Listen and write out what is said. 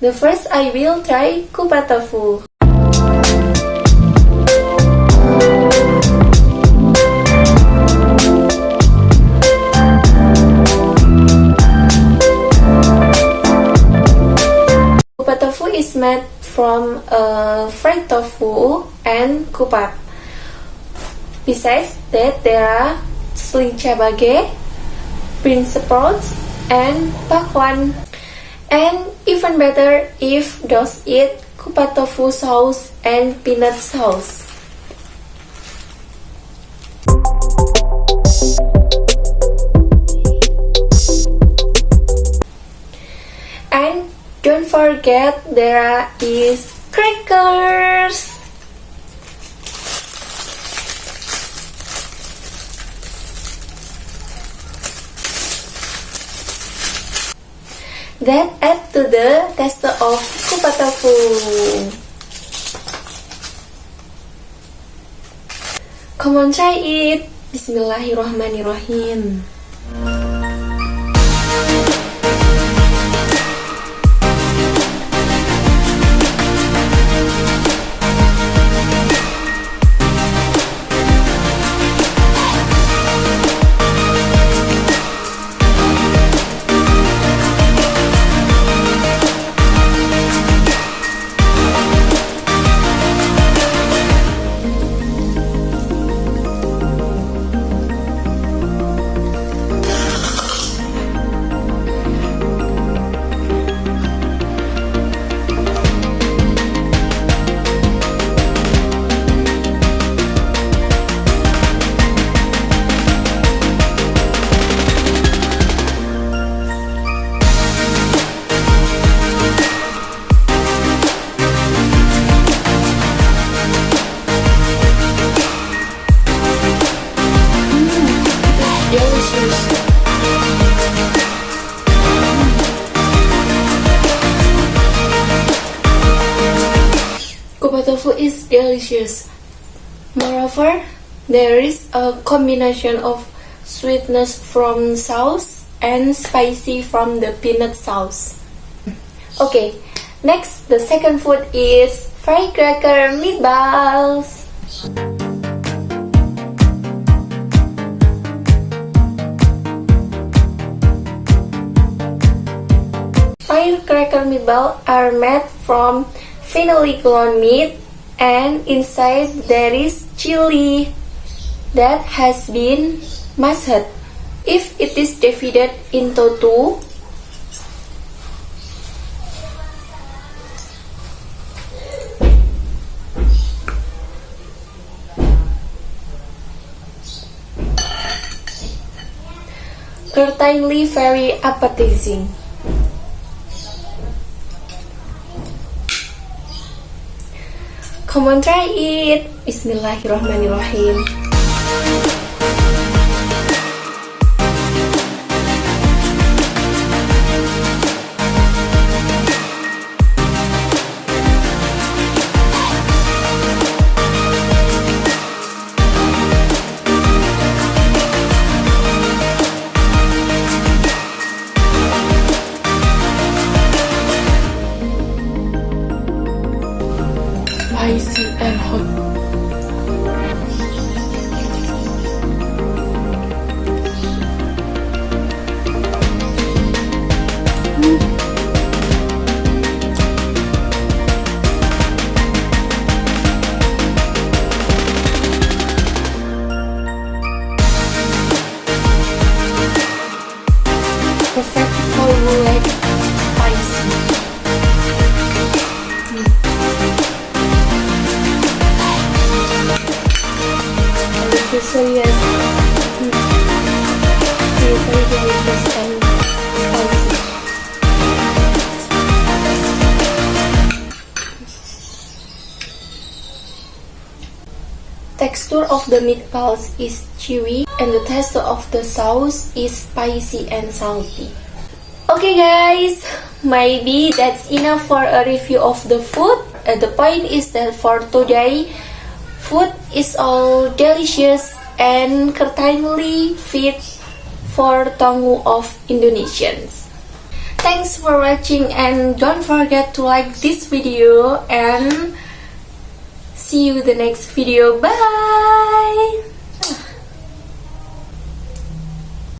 The first I will try kupat tofu. Kupat tofu is made from fried tofu and kupat. Besides that, there are sling cabage, bean sprouts, and bakwan. And even better if those eat kupat tofu sauce and peanut sauce. And don't forget there is crackers. That add to the taste of kupat tofu. Come on, try it. Bismillahirrahmanirrahim. Kupat tofu is delicious. Moreover, there is a combination of sweetness from sauce and spicy from the peanut sauce. Okay, next the second food is firecracker meatballs. Firecracker meatballs are made from finely ground meat, and inside there is chili that has been mashed. If it is divided into two, certainly very appetizing. Come on, try it. Bismillahirrahmanirrahim. Spicy and hot. Perfect for like spicy. So yes, it's very delicious and spicy. Texture of the meatballs is chewy and the taste of the sauce is spicy and salty. Okay guys, maybe that's enough for a review of the food. The point is that for today, food is all delicious and certainly fit for tongue of Indonesians. Thanks for watching and don't forget to like this video and see you in the next video. Bye!